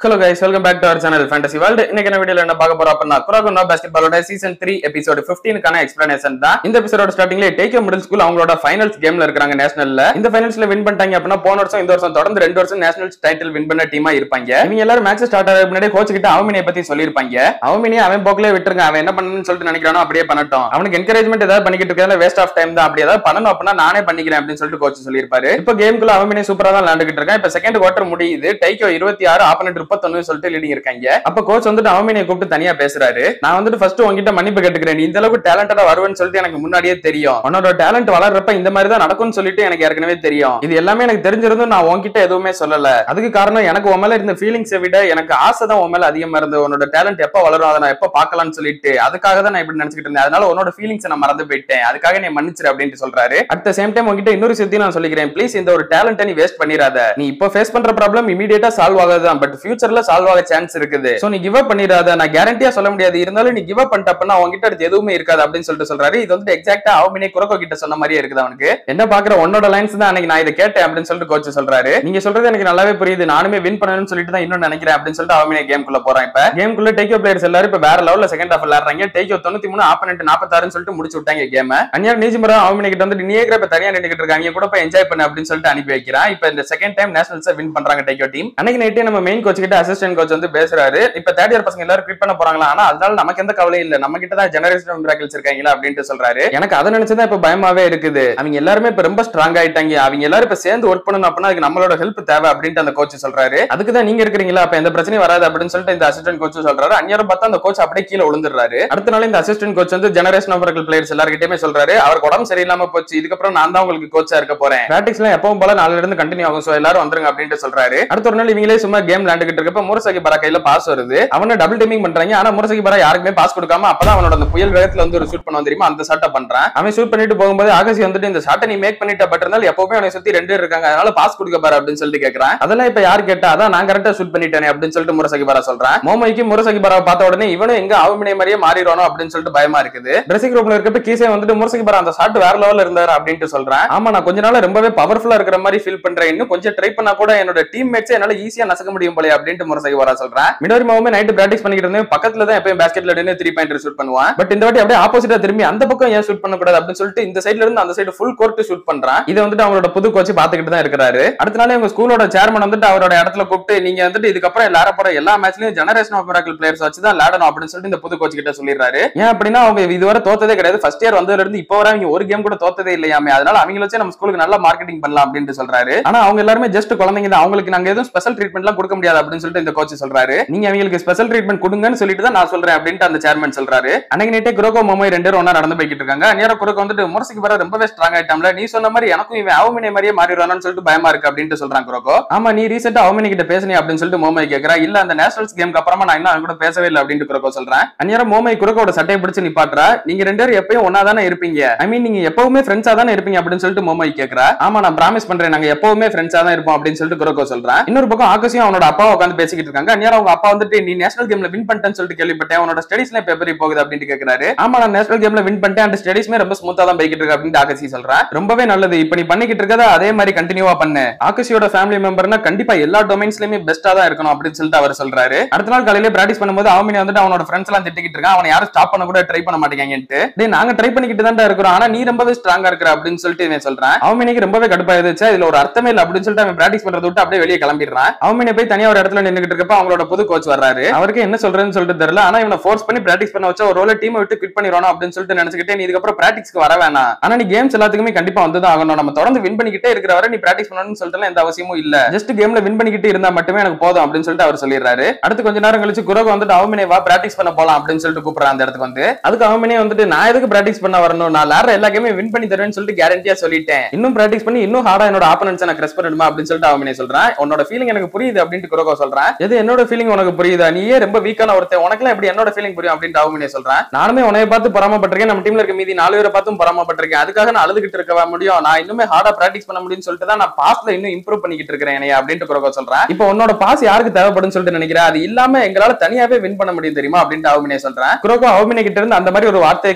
Hello guys, welcome back to our channel Fantasy World. இன்னைக்கு என்ன வீடியோல என்ன பார்க்க போறோம் அப்படினா குரோகோனோ பாஸ்கெட்பாலோட சீசன் 3 எபிசோட் 15 கான எக்ஸ்பிளனேஷன் தான். இந்த எபிசோடோட ஸ்டார்டிங்ல டேக்கியோ மிடில் ஸ்கூல் அவங்களோட ஃபைனல்ஸ் கேம்ல இருக்காங்க நேஷனல்ல. இந்த ஃபைனல்ஸ்ல வின் பண்ணிட்டாங்க அப்படினா போன வருஷம் இந்த வருஷம் தொடர்ந்து 2 வருஷம் நேஷனல்ஸ் டைட்டில் வின் பண்ண டீமா இருப்பாங்க. இவங்க எல்லாரும் மேட்ச் ஸ்டார்ட் ஆகிறதுக்கு முன்னாடி கோச் கிட்ட அவமினியை பத்தி சொல்லிருப்பாங்க. அவமினியை அவன் போக்குலயே விட்டுருங்க, அவன் என்ன பண்ணணும்னு சொல்லிட்டு நினைக்கிறானோ அப்படியே பண்ணட்டும். அவனுக்கு என்கரேஜ்மெண்ட் ஏதாவது பண்ணிக்கிட்டு இருக்கறதுல வேஸ்ட் ஆஃப் டைம் தான், அப்படி ஏதாவது பண்ணணும் அப்படினா நானே பண்ணிக்கிறேன் அப்படின்னு சொல்லிட்டு கோச் சொல்லிருப்பாரு. இப்போ கேம்க்குள்ள அவமினி சூப்பரா தான் விளையாண்டுகிட்டு இருக்கான். இப்போ செகண்ட் குவார்டர் முடியுது. டேக்கியோ 26 ஆப்போனன்ட் 31 சொல்லிட்டு இருக்காங்க. அப்ப கோச் வந்துட்டு அவமினியை கூப்பிட்டு தனியா பேசுறாரு. நான் வந்துட்டு ஃபர்ஸ்ட் உன்கிட்ட மன்னிப்பு கேட்டுக்கிறேன், நீ இந்த அளவுக்கு டேலண்டடா வருவேன்னு சொல்லிட்டு எனக்கு முன்னாடியே தெரியும். உன்னோட டேலண்ட் வளர்றப்ப இந்த மாதிரி தான் நடக்கும்னு சொல்லிட்டு எனக்கு ஏற்கனவே தெரியும். இது எல்லாமே எனக்கு தெரிஞ்சிருந்தும் நான் உன்கிட்ட எதுவுமே சொல்லல. அதுக்கு காரணம் எனக்கு உன் மேல இருந்த ஃபீலிங்ஸை விட எனக்கு ஆசை தான் உன் மேல அதிகமா இருந்து. உன்னோட டேலண்ட் எப்ப வளரும் அதை நான் எப்ப பார்க்கலாம்னு சொல்லிட்டு அதுக்காக தான் நான் இப்படி நினைச்சிட்டு இருந்தேன். அதனால உன்னோட ஃபீலிங்ஸ் நான் மறந்து போயிட்டேன், அதுக்காக நீ மன்னிச்சிரு அப்படின்னு சொல்றாரு. அட் த சேம் டைம் உன்கிட்ட இன்னொரு விஷயத்தையும் நான் சொல்லிக்கிறேன், ப்ளீஸ் இந்த ஒரு டேலண்ட்டை நீ வேஸ்ட் பண்ணிராத. நீ இப்போ ஃபேஸ் பண்ற ப்ராப்ளம் இமிடியேட்டா சால்வ் ஆகாதுதான், பட் ஃபியூச்சர்ல சால்வ் ஆக சான்ஸ் இருக்குது. சோ நீ கிவ் அப் பண்ணிராத. நான் கேரண்டியா சொல்ல முடியாது, இருந்தாலும் நீ கிவ் அப் பண்ணிட்டப்பனா உன்கிட்ட அடுத்து எதுவுமே இருக்காது அப்படின்னு சொல்லிட்டு சொல்றாரு. இது வந்து எக்ஸாக்ட்டா அவமினி குரோகோ கிட்ட சொன்ன மாதிரியே இருக்குது. அவனுக்கு என்ன பாக்குற உன்னோட லைன்ஸ் தான் அன்னைக்கு நான் இதை கேட்டேன் அப்படின்னு சொல்லிட்டு கோச் சொல்றாரு. நீங்க சொல்றது எனக்கு நல்லாவே புரியுது, நானுமே வின் பண்ணணும்னு சொல்லிட்டு தான் இன்னும் நினைக்கிறேன் அப்படின்னு சொல்லிட்டு அவமினி கேம்குள்ள போறான். இப்ப கேம்குள்ள டேக்கியோ பிளேயர்ஸ் எல்லாரும் இப்ப வேற லெவல்ல செகண்ட் ஹாஃப் விளையாடுறாங்க. டேக்கியோ 93 ஆப்போனன்ட் 46 சொல்லிட்டு முடிச்சு விட்டாங்க கேம். அன்னியார் நீஜிமரா அவமினி கிட்ட வந்து நீ ஏகற இப்ப தனியா நின்னுக்கிட்டு இருக்காங்க, கூட போய் என்ஜாய் பண்ணு அப்படின்னு சொல்லிட்டு அனுப்பி வைக்கிறான். இப்ப இந்த செகண்ட் டைம் நேஷனல்ஸ் வின் பண்றாங்க டேக்கியோ டீம். அன்னைக்கு நைட்டே நம்ம மெயின் கோச் கிட்ட அசிஸ்டன்ட் கோச் வந்து பேசுறாரு. இப்ப தேர்ட் இயர் பசங்க எல்லாரும் குவிட் பண்ண போறாங்களா, ஆனா அதனால நமக்கு எந்த கவலையும் இல்ல, நம்ம கிட்ட தான் ஜெனரேஷன் மிராக்கிள்ஸ் இருக்காங்களா அப்படின்னு சொல்றாரு. எனக்கு அதை நினைச்சுதான் இப்ப பயமாவே இருக்குது. அவங்க எல்லாருமே இப்ப ரொம்ப ஸ்ட்ராங் ஆயிட்டாங்க. அவங்க எல்லாரும் இப்ப சேர்ந்து ஒர்க் பண்ணணும் அப்படின்னா அதுக்கு நம்மளோட ஹெல்ப் தேவை அப்படின்ட்டு அந்த கோச் சொல்றாரு. அதுக்கு தான் நீங்க இருக்கிறீங்களா, அப்ப எந்த பிரச்சனையும் வராது அப்படின்னு சொல்லிட்டு இந்த அசிஸ்டன்ட் கோச் சொல்றாரு. அந்நேரம் பார்த்தா அந்த கோச் அப்படியே கீழே விழுந்துறாரு. அடுத்த நாள் இந்த அசிஸ்டன்ட் கோச் வந்து ஜெனரேஷன் ஆஃப் மிராக்கிள் பிளேயர்ஸ் எல்லார்கிட்டயுமே சொல்றாரு, அவருக்கு உடம்பு சரியில்லாம போச்சு, இதுக்கப்புறம் நான் தான் உங்களுக்கு கோச்சா இருக்க போறேன். பிராக்டிஸ்லாம் எப்பவும் போல நாளைல இருந்து கண்டினியூ ஆகும், சோ எல்லாரும் வந்துருங்க அப்படின்னு சொல்றாரு. அடுத்த ஒரு நாள் இவங்களே சும்மா கேம் விளையாண்டுகிட்டு இருக்கப்ப முரசகி பரா கையில பாஸ் வருது. அவனை டபுள் டீமிங் பண்றாங்க. ஆனா முரசகி பரா யாருக்குமே பாஸ் கொடுக்காம அப்பதான் அவனோட அந்த புயல் வேகத்துல வந்து ஒரு ஷூட் பண்ண தெரியுமா, அந்த ஷாட்டை பண்றான். அவன் ஷூட் பண்ணிட்டு போகும்போது ஆகாஷ் வந்துட்டு இந்த ஷாட்டை நீ மேக் பண்ணிட்ட, பட் இருந்தாலும் எப்பவுமே அவனை சுத்தி 2 பேர் இருக்காங்க, அதனால பாஸ் கொடுக்க பாரு அப்படின்னு சொல்லிட்டு கேக்குறான். அதெல்லாம் இப்ப யார் கேட்டா, அதான் நான் கரெக்டா ஷூட் பண்ணிட்டேனே அப்படின்னு சொல்லிட்டு முரசகி பரா சொல்றான். மோமைக்கு முரசகி பரா பார்த்த உடனே இவனும் எங்க அவமினி மாதிரியே மாறிடுவானோ அப்படின்னு சொல்லிட்டு பயமா இருக்குது. ட்ரெஸ்ஸிங் ரூம்ல இருக்கப்ப கீசே வந்துட்டு முரசகி பரா அந்த ஷாட் வேற லெவல்ல இருந்தாரு அப்படின்ட்டு சொல்றான். ஆமா நான் கொஞ்ச நாள் ரொம்பவே பவர்ஃபுல்லா இருக்கிற மாதிரி ஃபீல் பண்றேன், இன்னும் கொஞ்சம் ட்ரை பண்ணா கூட என்னோட டீம் மேட்ஸ் என்னால ஈஸியா நசக்க முடியும் போல அப்படின்ட்டு முரசகி பரா சொல்றான். மிடோரி மாவுமே நைட் பிராக்டிஸ் பண்ணிக்கிட்டு இருந்தேன், பக்கத்துல தான் எப்பயும் பாஸ்கெட்ல நின்னு 3 பாயிண்ட் ஷூட் பண்ணுவான். பட் இந்த வாட்டி அப்படியே ஆப்போசிட்டா திரும்பி அந்த பக்கம் ஏன் ஷூட் பண்ண கூடாது அப்படின்னு சொல்லிட்டு இந்த சைடுல இருந்து அந்த சைடு ஃபுல் கோர்ட் ஷூட் பண்றான். இதை வந்துட்டு அவங்களோட புது கோச் பாத்துக்கிட்டு தான் இருக்காரு. அடுத்த நாள் உங்க ஸ்கூலோட சேர்மன் வந்துட்டு அவரோட இடத்துல கூப்பிட்டு நீங்க வந்துட்டு இதுக்கப்புறம் எல்லார போற எல்லா மேட்ச்லயும் ஜெனரேஷன் ஆஃப் மிராக்கிள் பிளேயர்ஸ் வச்சு தான் விளையாடணும் அப்படின்னு சொல்லிட்டு இந்த புது கோச் கிட்ட சொல்லிடுறாரு. ஏன் அப்படின்னா அவங்க இதுவரை தோத்ததே கிடையாது, ஃபர்ஸ்ட் இயர் வந்ததுல இருந்து இப்போ வரை அவங்க ஒரு கேம் கூட தோத்ததே இல்லையாமே, அதனால அவங்க வச்சு நம்ம ஸ்கூலுக்கு நல்ல மார்க்கெட்டிங் பண்ணலாம் அப்படின்னு சொல்றாரு. ஆனா அவங்க எல்லாருமே ஜஸ்ட் குழந்தைங்க தான், அவங்களுக்கு நாங்க எதுவும் ஸ்பெஷல் ட்ரீட்மெண்ட் எல்லாம் கொடுக்க முடியாது அப்படின்னு சொல்லிட்டு இந்த கோச் சொல்றாரு. நீங்க அவங்களுக்கு ஸ்பெஷல் ட்ரீட்மெண்ட் கொடுங்கன்னு சொல்லிட்டு தான் நான் சொல்றேன் அப்படின்ட்டு அந்த சேர்மன் சொல்றாரு. அன்னைக்கு நைட்டே குரோகோ மோமோய் 2 பேரும் ஒண்ணா நடந்து போய்கிட்டு இருக்காங்க. நேரம் குரோகோ வந்துட்டு முரசகி பரா ரொம்பவே ஸ்ட்ராங் ஆயிட்டாம்ல, நீ சொன்ன மாதிரி எனக்கும் இவன் அவமினி மாதிரியே மாறிடுவானு சொல்லிட்டு பயமா இருக்கு அப்படின்ட்டு சொல்றான் குரோகோ. ஆமா நீ ரீசெண்டா அவமினி கிட்ட பேசினே அப்படின்னு சொல்லிட்டு மோமோய் கேக்குறா. இல்ல அந்த நேஷனல்ஸ் கேம்க்கு அப்புறமா நான் இன்னும் கூட பேசவே இல்லை அப்படின்னு குரோகோ சொல்றேன். அந்நேரம் மோமோய் குரோகோட சட்டையை பிடிச்சு நிப்பாட்டுறா. நீங்க 2 பேரும் எப்பயும் ஒன்னா தானே இருப்பீங்க, ஐ மீன் நீங்க எப்பவுமே ஃப்ரெண்ட்ஸா தானே இருப்பீங்க அப்படின்னு சொல்லிட்டு மோமோய் கேக்குறா. ஆமா நான் பிராமிஸ் பண்றேன் நாங்க எப்பவுமே ஃப்ரெண்ட்ஸா தான் இருப்போம் அப்படின்னு சொல்லிட்டு குரோகோ சொல்றான். இன்னொரு பக்கம் ஆகாஷும் அவனோட அப்பா உட்காந்து பேசிக்கிட்டு இருக்காங்க. அந்நேரம் அவங்க அப்பா வந்துட்டு நீ நேஷனல் கேம்ல வின் பண்ணிட்டேன்னு சொல்லிட்டு கேள்விப்பட்டேன், உன்னோட ஸ்டடீஸ்ல இப்ப எப்படி போகுது அப்படின்னு கேக்குறாரு. ஆமா நான் நேஷனல் கேம்ல வின் பண்ணிட்டேன், அந்த ஸ்டடீஸ்மே ரொம்ப ஸ்மூத்தா தான் போய்கிட்டு இருக்கு அப்படின்னு ஆகாஷி சொல்றான். ரொம்பவே நல்லது, இப்ப நீ பண்ணிக்கிட்டு இருக்கத அதே மாதிரி கண்டினியூவா பண்ணு. ஆகாஷியோட ஃபேமிலி மெம்பர்னா கண்டிப்பா எல்லா டொமைன்ஸ்லயுமே பெஸ்டா தான் இருக்கணும் அப்படின்னு சொல்லிட்டு அவர் சொல்றாரு. அடுத்த நாள் காலையில பிராக்டிஸ் பண்ணும்போது அவமினி வந்துட்டு அவனோட ஃப்ரெண்ட்ஸ் எல்லாம் திட்டிக்கிட்டு இருக்கான், அவனை யாரும் ஸ்டாப் பண்ண கூட ட்ரை பண்ண மாட்டேங்காங்கன்ட்டு. டேய் நாங்க ட்ரை பண்ணிக்கிட்டு தான் இருக்கிறோம், ஆனா நீ ரொம்பவே ஸ்ட்ராங்கா இருக்கிற அப்படின்னு சொல்லிட்டு இவன் சொல்றான். அவமினிக்கு ரொம்பவே கடுப்பாயிருச்சு, இதுல ஒரு அர்த்தமே இல்ல அப்படின்னு சொல்லிட்டு அவன் பிராக்டிஸ் பண்றத விட்டு அப்படியே வெளியே கிளம்பிடுறான். அவமினி போய் தனியா ஒரு இடத்துல நின்னுகிட்டு இருக்கப்ப அவங்களோட புது கோச் வர்றாரு. அவருக்கு என்ன சொல்றேன்னு சொல்லிட்டு தெரியல, ஆனா இவனை ஃபோர்ஸ் பண்ணி பிராக்டிஸ் பண்ண வச்சா ஒரு ரோல டீமை விட்டு குவிட் பண்ணிடுவானோ அப்படின்னு சொல்லிட்டு நினைச்சுக்கிட்டே நீ இதுக்கப்புறம் பிராக்டிஸ்க்கு வர வேணாம், ஆனா நீ கேம்ஸ் எல்லாத்துக்குமே கண்டிப்பா வந்துதான் ஆகணும், நம்ம தொடர்ந்து வின் பண்ணிக்கிட்டே இருக்கிற வரை நீ பிராக்டிஸ் பண்ணணும்னு சொல்லிட்டு எந்த அவசியமும் இல்ல, ஜஸ்ட் கேம்ல வின் பண்ணிக்கிட்டு இருந்தா மட்டுமே எனக்கு போதும் அப்படின்னு சொல்லிட்டு அவர் சொல்லிடுறாரு. அடுத்து கொஞ்ச நேரம் கழிச்சு குரோகோ வந்துட்டு அவமினி வா பிராக்டிஸ் பண்ண போலாம் அப்படின்னு சொல்லிட்டு கூப்பிடுறான் அந்த இடத்துக்கு வந்து. அதுக்கு அவமினி வந்துட்டு நான் எதுக்கு பிராக்டிஸ் பண்ண வரணும், நான் விளையாடுற எல்லா கேமையும் வின் பண்ணி தருவேன்னு சொல்லிட்டு கேரண்டியா சொல்லிட்டேன், இன்னும் பிராக்டிஸ் பண்ணி இன்னும் ஹார்டா என்னோட ஆப்போனன்ட்ஸ் நான் கிரஷ் பண்ணணுமா அப்படின்னு சொல்லிட்டு அவமினி சொல்றான். உன்னோட ஃபீலிங் எனக்கு புரியுது அப்படின்னு குரோகோ சொல்றான். எது என்னோட ஃபீலிங் உனக்கு புரியுதா, நீயே ரொம்ப வீக்கான ஒருத்தன், உனக்குலாம் எப்படி என்னோட ஃபீலிங் புரியும் அப்படின்னு அவமினி சொல்றான். நானுமே உன்னைய பார்த்து பொறாமப்பட்டிருக்கேன், நம்ம டீம்ல இருக்க மீதி 4 பேரை பார்த்தும் பொறாமப்பட்டிருக்கேன், அதுக்காக நான் அழுதுகிட்டு இருக்க முடியும், நான் இன்னுமே ஹார்டா பிராக்டிஸ் பண்ண முடியும்னு சொல்லிட்டு தான் நான் பாஸ்ல இன்னும் இம்ப்ரூவ் பண்ணிக்கிட்டு இருக்கிறேன் அப்படின்ட்டு குரோகோ சொல்றான். இப்போ உன்னோட பாஸ் யாருக்கு தேவைப்படும் சொல்லிட்டு நினைக்கிறேன், அது இல்லாம எங்களால தனியாவே வின் பண்ண முடியும் தெரியுமா அப்படின்ட்டு அவமினி சொல்றான். குரோகோ அவமினி கிட்ட இருந்து அந்த மாதிரி ஒரு வார்த்தையை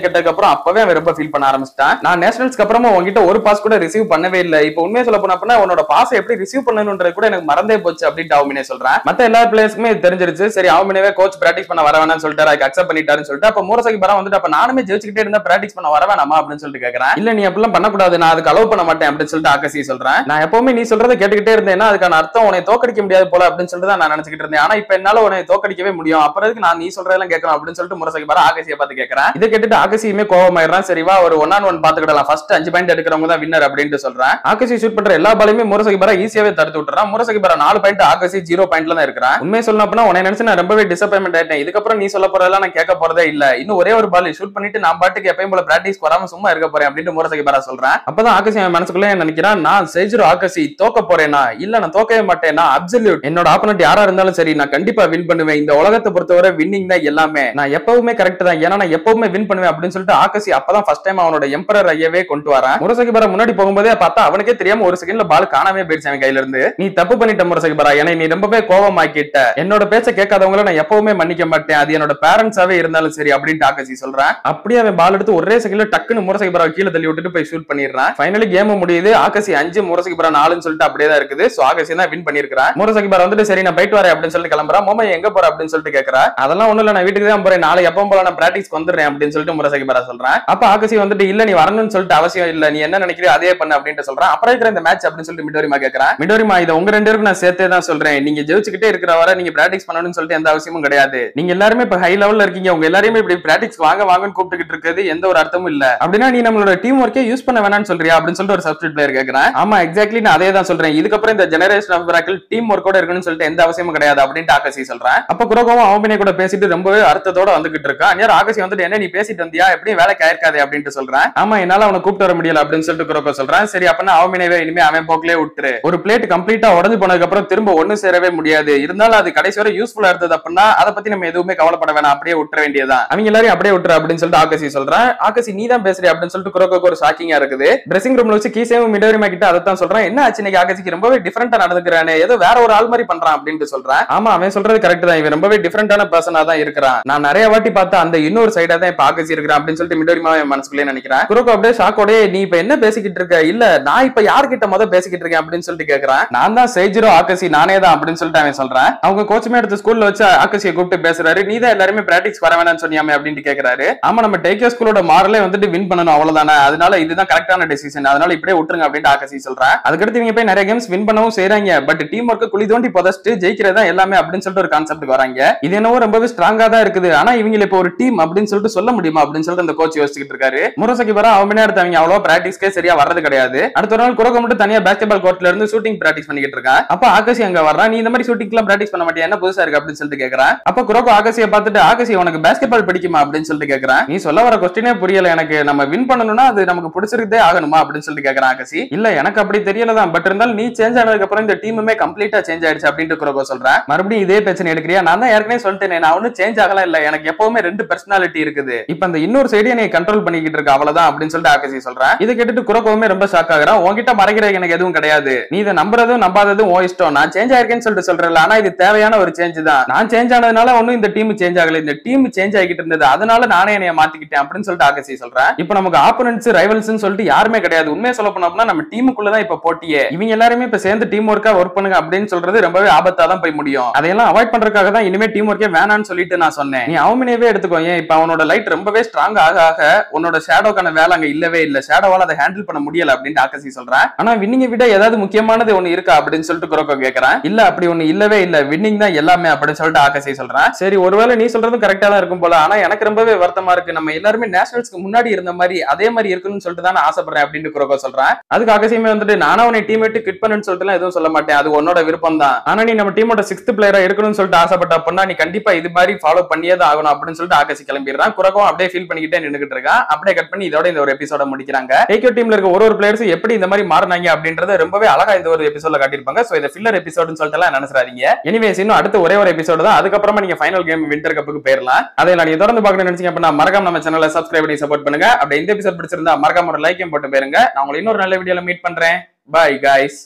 கேட்டதுக்கு அப்புறம் அப்பவே அவன் ரொம்ப ஃபீல் பண்ண ஆரம்பிச்சிட்டான். நான் நேஷனல்ஸ்க்கு அப்புறமா உங்ககிட்ட ஒரு பாஸ் கூட ரிசீவ் பண்ணவே இல்லை, இப்போ உண்மையை சொல்ல போனா உன்னோட பாஸ் எப்படி ரிசீவ் பண்ணணும்ன்றது கூட எனக்கு மறந்தே போச்சு அப்படின்ட்டு அவமினி சொல்றான். சொல்றான். மத்த எல்லா பிளேயர்ஸ்க்குமே தெரிஞ்சிருச்சு. சரி அவனவே கோச் பிராக்டிஸ் பண்ண வர வேணாம்னு சொல்லிட்டு அதுக்கு அக்செப்ட் பண்ணிட்டாருன்னு சொல்லிட்டு அப்ப முரசகி பரா வந்துட்டு அப்ப நானுமே ஜெயிச்சுக்கிட்டே இருந்தா பிராக்டிஸ் பண்ண வர வேணாமா அப்படின்னு சொல்லிட்டு கேக்குறேன். இல்ல நீ அப்படிலாம் பண்ணக்கூடாது, நான் அதுக்கு அலோவ் பண்ண மாட்டேன் அப்படின்னு சொல்லிட்டு ஆகாசி சொல்றேன். நான் எப்பவுமே நீ சொல்றதை கேட்டுக்கிட்டே இருந்தேன்னா அதுக்கான அர்த்தம் உன்னை தோக்கடிக்க முடியாது போல அப்படின்னு சொல்லிட்டு நான் நினைச்சுக்கிட்டு இருந்தேன். ஆனா இப்ப என்னால உன்னை தோக்கடிக்கவே முடியும், அப்புறம் நான் நீ சொல்றதெல்லாம் கேட்கணும் அப்படின்னு சொல்லிட்டு முரசகி பரா ஆகாசியை பார்த்து கேட்கறேன். இதை கேட்டுட்டு ஆகாசியுமே கோவமாயிடுறான். சரிவா ஒரு 1-on-1 பாத்துக்கிடலாம், ஃபர்ஸ்ட் 5 பாயிண்ட் எடுக்கிறவங்க தான் வின்னர் அப்படின்னு சொல்றேன். ஆகாசி ஷூட் பண்ற எல்லா பாலையுமே முரசகி பரா ஈஸியாவே தடுத்து விட்டுறான். முரசகி பரா 4 பாயிண்ட், ஆகாசி 0 பாயிண்ட்ல தான் இருக்கிறான். உண்மையை சொல்லணும் அப்படின்னா உன்னை நினைச்சு நான் ரொம்பவே டிசப்பாயின்மெண்ட் ஆயிட்டேன். இதுக்கப்புறம் நீ சொல்ல போறதெல்லாம் நான் கேட்க போறதே இல்ல, இன்னும் ஒரே ஒரு பால் ஷூட் பண்ணிட்டு நான் பாட்டுக்கு எப்பயும் போல பிராக்டிஸ் வராம சும்மா இருக்க போறேன் அப்படின்னு முரசகி பரா சொல்றேன். அப்பதான் ஆகாசி அவன் மனசுக்குள்ளே நினைக்கிறான், நான் செஜிரோ ஆகாசி தோக்க போறேனா இல்ல நான் தோக்கவே மாட்டேனா, அப்சல்யூட் என்னோட ஆப்போனன்ட் யாரா இருந்தாலும் சரி நான் கண்டிப்பா வின் பண்ணுவேன், இந்த உலகத்தை பொறுத்தவரை வின்னிங் தான் எல்லாமே, நான் எப்பவுமே கரெக்ட் தான், ஏன்னா நான் எப்பவுமே வின் பண்ணுவேன் அப்படின்னு சொல்லிட்டு ஆகாசி அப்பதான் ஃபர்ஸ்ட் டைம் அவனோட எம்பரர் ஐயவே கொண்டு வரான். முரசகி பரா முன்னாடி போகும்போதே பார்த்தா அவனுக்கே தெரியாம ஒரு செகண்ட்ல பால் காணாமே போயிடுச்சு அவன் கையில இருந்து. நீ தப்பு பண்ணிட்ட முரசகி பரா, என்னை நீ ரொம்பவே கோவமாக்கிட்ட, என்னோட பேச்ச கேட்காதவங்கள நான் எப்பவுமே மன்னிக்க மாட்டேன், அது என்னோட பேரண்ட்ஸாவே இருந்தாலும் சரி அப்படின்னு ஆகாசி சொல்றான். அப்படியே அவன் பால் எடுத்து ஒரே செகண்ட்ல டக்குன்னு முரசகி பரா கீழே தள்ளி விட்டுட்டு போய் ஷூட் பண்ணிடுறான். ஃபைனலி கேம் முடியுது. ஆகாசி 5 முரசகி பரா 4ன்னு சொல்லிட்டு அப்படியே தான் இருக்குது. சோ ஆகாசி தான் வின் பண்ணிருக்கான். முரசகி பரா வந்துட்டு சரி நான் போயிட்டு வரேன் அப்படின்னு சொல்லிட்டு கிளம்புறா. மோமா எங்க போற அப்படின்னு சொல்லிட்டு கேக்குறா. அதெல்லாம் ஒண்ணு இல்ல, நான் வீட்டுக்கு தான் போறேன், நாளை எப்பவும் போல நான் பிராக்டிஸ் வந்துடுறேன் அப்படின்னு சொல்லிட்டு முரசகி பரா சொல்றான். அப்ப ஆகாசி வந்துட்டு இல்ல நீ வரணும்னு சொல்லிட்டு அவசியம் இல்ல, நீ என்ன நினைக்கிறியோ அதே பண்ணு அப்படின்னு சொல்றான். அப்புறம் இருக்கிற இந்த மேட்ச் அப்படின்னு சொல்லிட்டு மிடோரிமா கேக்குறான். மிடோரிமா இதை உங்க 2 பேருக்கும் நான் சேர்த்தே தான் சொல்றேன், நீங்க ஜெயிச்சுக்கிட்டே இருக்கிற வரை நீங்க பிராக்டிஸ் பண்ணணும்னு சொல்லிட்டு எந்த அவசியமும் கிடையாது, நீங்க எல்லாருமே இப்ப ஹை லெவல்ல இருக்கீங்க, உங்க எல்லாரையுமே இப்படி பிராக்டிஸ் வாங்க வாங்கன்னு கூப்பிட்டுக்கிட்டு இருக்கிறது எந்த ஒரு அர்த்தமும் இல்ல, அப்படின்னா நீ நம்மளோட டீம் ஒர்க்கே யூஸ் பண்ண வேணாம்னு சொல்றியா அப்படின்னு சொல்லிட்டு ஒரு சப்ஸ்டிட்யூட் பிளேயர் கேக்குறான். ஆமா எக்ஸாக்ட்லி நான் அதே தான் சொல்றேன், இதுக்கப்புறம் இந்த ஜெனரேஷன் ஆஃப் மிராக்கிள் டீம் ஒர்க்கோட இருக்கணும்னு சொல்லிட்டு எந்த அவசியமும் கிடையாது அப்படின்னு ஆகாசி சொல்றான். அப்ப குரோகோவும் அவனே கூட பேசிட்டு ரொம்பவே அர்த்தத்தோட வந்துகிட்டு இருக்கான். நேரம் ஆகாசி வந்துட்டு என்ன நீ பேசிட்டு வந்தியா, எப்படி வேலைக்கு ஆயிருக்காது அப்படின்னு சொல்றான். ஆமா என்னால அவனை கூப்பிட்டு வர முடியல அப்படின்னு சொல்லிட்டு குரோகோ சொல்றான். சரி அப்பனா அவனவே இனிமே அவன் போக்கிலே விட்டுரு, ஒரு பிளேட் கம்ப்ளீட்டா உடஞ்சு போனதுக்கு அப்புறம் திரும்ப ஒண்ணு சேரவே முடியாது, இருந்தாலும் அது கடைசி வரை யூஸ்ஃபுல்லா இருந்தது அப்படின்னா அதை பத்தி நம்ம எதுவுமே கவலைப்பட வேணாம், அப்படியே விட்டுற வேண்டியதான், அவங்க எல்லாரும் அப்படியே விட்டுரு அப்படின்னு சொல்லிட்டு ஆகாசி சொல்றான். ஆகாசி நீ தான் பேசுறீ அப்படின்னு சொல்லிட்டு குரோகோக்கு ஒரு ஷாக்கிங்கா இருக்குது. ட்ரெஸ்ஸிங் ரூம்ல வச்சு கீசேவும் மிடோரிமா கிட்ட அதான் சொல்றான், என்ன ஆச்சு இன்னைக்கு ஆகாசிக்கு ரொம்பவே டிஃபரெண்டா நடந்துக்கிறானே, ஏதோ வேற ஒரு ஆள் மாதிரி பண்றான் அப்படின்னு சொல்றான். ஆமா அவன் சொல்றது கரெக்ட் தான், இவன் ரொம்பவே டிஃபரெண்டான பர்சனா தான் இருக்கிறான், நான் நிறைய வாட்டி பார்த்தா அந்த இன்னொரு சைடா தான் இப்ப ஆகாசி இருக்கிறான் அப்படின்னு சொல்லிட்டு மிடோரிமா மனசுக்குள்ளே நினைக்கிறேன். குரோகோ அப்படியே ஷாக்கோட நீ இப்ப என்ன பேசிக்கிட்டு இருக்க, இல்ல நான் இப்ப யார்கிட்ட பேசிக்கிட்டு இருக்கேன் அப்படின்னு சொல்லிட்டு கேக்குறான். நான் தான் செஜிரோ ஆகாசி நானே தான் அப்படின்னு சொல்லிட்டு அவன் சொல்றான். அவங்க கோச்சுமே எடுத்து ஸ்கூல்ல வச்சு ஆகாசியை கூப்பிட்டு பேசுறாரு, நீ தான் எல்லாருமே பிராக்டிஸ் வர வேணாம்னு சொன்னியாமே அப்படின்னு கேக்குறாரு. ஆமா நம்ம டேக்கியோ ஸ்கூலோட மாரலே வந்துட்டு வின் பண்ணணும் அவ்வளவுதானே, அதனால இதுதான் கரெக்டான டெசிஷன், அதனால இப்படியே விட்டுருங்க அப்படின்னு ஆகாசி சொல்றான். அதுக்கடுத்து இவங்க போய் நிறைய கேம்ஸ் வின் பண்ணவும் செய்றாங்க, பட் டீம் ஒர்க் குழி தோண்டி புதைச்சிட்டு ஜெயிக்கிறதா எல்லாமே அப்படின்னு சொல்லிட்டு ஒரு கான்செப்ட் வராங்க. இது என்னவோ ரொம்பவே ஸ்ட்ராங்கா தான் இருக்குது, ஆனா இவங்க இப்ப ஒரு டீம் அப்படின்னு சொல்லிட்டு சொல்ல முடியுமா அப்படின்னு சொல்லிட்டு அந்த கோச் யோசிச்சுட்டு இருக்காரு. முரசகி பரா அவனே எடுத்து அவங்க அவ்வளவு பிராக்டிஸ்க்கே சரியா வர்றது கிடையாது. அடுத்த ஒரு நாள் குரோகோ மட்டும் தனியா பாஸ்கெட்பால் கோர்ட்ல இருந்து ஷூட்டிங் பிராக்டிஸ் பண்ணிட்டு இருக்கான். அப்ப ஆகாசி அங்க வர்றான். நீ இந்த மாதிரி ஷூட்டிங்லாம் பிராக்டிஸ் பண்ண மாட்டியா, என்ன புதுசா இருக்கு அப்படின்னு சொல்லிட்டு கேக்குறான். அப்ப குரோகோ ஆகாசியை பார்த்துட்டு ஆகாசி உனக்கு பாஸ்கெட்பால் பிடிக்குமா அப்படின்னு சொல்லிட்டு கேக்குறான். நீ சொல்ல வர கொஸ்டினே புரியல எனக்கு, நம்ம வின் பண்ணணும்னா அது நமக்கு பிடிச்சிருக்கே ஆகணுமா அப்படின்னு சொல்லிட்டு கேக்குறான் ஆகாசி. இல்ல எனக்கு அப்படி தெரியலதான், பட் இருந்தாலும் நீ சேஞ்ச் ஆனதுக்கு அப்புறம் இந்த டீமுமே கம்ப்ளீட்டா சேஞ்ச் ஆயிடுச்சு அப்படின்னு குரோகோ சொல்றேன். மறுபடியும் இதே பிரச்சனை எடுக்கிறியா, நான் தான் ஏற்கனவே சொல்லிட்டேன் நான் ஒன்னும் சேஞ்ச் ஆகலாம் இல்ல, எனக்கு எப்பவுமே 2 பர்சனாலிட்டி இருக்குது, இப்ப அந்த இன்னொரு சைடு நீ கண்ட்ரோல் பண்ணிக்கிட்டு இருக்க அவ்வளவுதான் அப்படின்னு சொல்லிட்டு ஆகாசி சொல்றேன். இதை கேட்டுட்டு குரோகோவுமே ரொம்ப ஷாக் ஆகுறான். உன்கிட்ட மறைக்கிற எனக்கு எதுவும் கிடையாது, நீ இதை நம்புறதும் நம்பாததும் ஓ இஷ்டம், நான் சேஞ்ச் ஆயிருக்கேன்னு சொல்லிட்டு சொல்றேன், ஆனா இது தேவையான ஒரு சேஞ்ச் தான், நான் சேஞ்ச் ஆனதுனால ஒன்னும் இந்த டீம் சேஞ்ச் ஆகல, இந்த டீம் சேஞ்ச் ஆகிட்டு இருந்தது அதனால நானே என்னைய மாத்திக்கிட்டேன் அப்படின்னு சொல்லிட்டு ஆகாசி சொல்றேன். இப்போ நமக்கு ஆப்போனன்ட்ஸ் ரைவல்ஸ் சொல்லிட்டு யாருமே கிடையாது, உண்மையை சொல்ல போனோம்னா நம்ம டீமுக்குள்ளதான் இப்ப போட்டியே, இவங்க எல்லாருமே இப்ப சேர்ந்து டீம் ஒர்க்கா ஒர்க் பண்ணுங்க அப்படின்னு சொல்றது ரொம்பவே ஆபத்தா தான் போய் முடியும், அதையெல்லாம் அவாய்ட் பண்றதுக்காக தான் இனிமே டீம் ஒர்க்கே வேணான்னு சொல்லிட்டு நான் சொன்னேன். நீ அவனவே எடுத்துக்கோ, ஏன் இப்ப அவனோட லைட் ரொம்பவே ஸ்ட்ராங் ஆக ஆக உன்னோட ஷேடோக்கான வேலை அங்க இல்லவே இல்ல, ஷேடோவால அதை ஹேண்டில் பண்ண முடியல அப்படின்னு ஆகாசி சொல்றேன். ஆனா வின்னிங்கை விட ஏதாவது முக்கியமானது ஒண்ணு இருக்கா அப்படின்னு சொல்லிட்டு குரோகோ கேக்குறான். இல்ல அப்படி ஒண்ணு இல்லவே இல்ல, வின்னிங் தான் எல்லாமே அப்படின்னு சொல்லிட்டு ஆகாசி சொல்றான். சரி ஒருவேளை நீ சொல்றதும் கரெக்டா தான் இருக்கும் போல, ஆனா எனக்கு ரொம்பவே வருத்தமா இருக்கு, நம்ம எல்லாருமே நேஷனல்ஸ்க்கு முன்னாடி இருந்த மாதிரி அதே மாதிரி இருக்குன்னு சொல்லிட்டு தான் ஆசைப்படுறேன் அப்படின்னு குரோகோ சொல்றான். அதுக்கு ஆகாசியுமே வந்துட்டு நானும் உன்னை டீம் விட்டு கிட் பண்ணுன்னு சொல்லிட்டு எதுவும் சொல்ல மாட்டேன், அது உன்னோட விருப்பம் தான், ஆனா நீ நம்ம டீமோட 6th பிளேயரா இருக்கணும்னு சொல்லிட்டு ஆசைப்பட்ட அப்படின்னா நீ கண்டிப்பா இது மாதிரி ஃபாலோ பண்ணியே தான் ஆகணும் அப்படின்னு சொல்லிட்டு ஆகாசி கிளம்பிடுறான். குரோகோ அப்படியே ஃபீல் பண்ணிக்கிட்டே நின்னுகிட்டு இருக்கான். அப்படியே கட் பண்ணி இதோட இந்த ஒரு எபிசோட முடிக்கிறாங்க. டேக்கியோ டீம்ல இருக்க ஒரு பிளேயர்ஸ் எப்படி இந்த மாதிரி மாறினாங்க அப்படின்றத ரொம்பவே அழகா இந்த ஒரு எபிசோட்ல காட்டியிருப்பாங்க. சோ இத ஃபில்லர் எபிசோட்னு சொல்லிட்டு எல்லாம் நினைச்சிராதீங்க. எனிவேஸ் இன்னும் அடுத்த ஒரே ஒரு எபிசோட் தான், அதுக்கப்புறமா நீங்க ஃபைனல் கேம் வின்டர் கப்புக்கு போயிடலாம். அதை நீங்க தொடர்ந்து பார்க்கணும்னு நினைச்சீங்க அப்படின்னா மறக்காம நம்ம சேனலை சப்ஸ்கிரைப் பண்ணி சப்போர்ட் பண்ணுங்க. அப்படியே இந்த எபிசோட் பிடிச்சிருந்தா மறக்காம ஒரு லைக்கையும் போட்டு போயிருங்க. நான் உங்களை இன்னொரு நல்ல வீடியோல மீட் பண்றேன். Bye guys.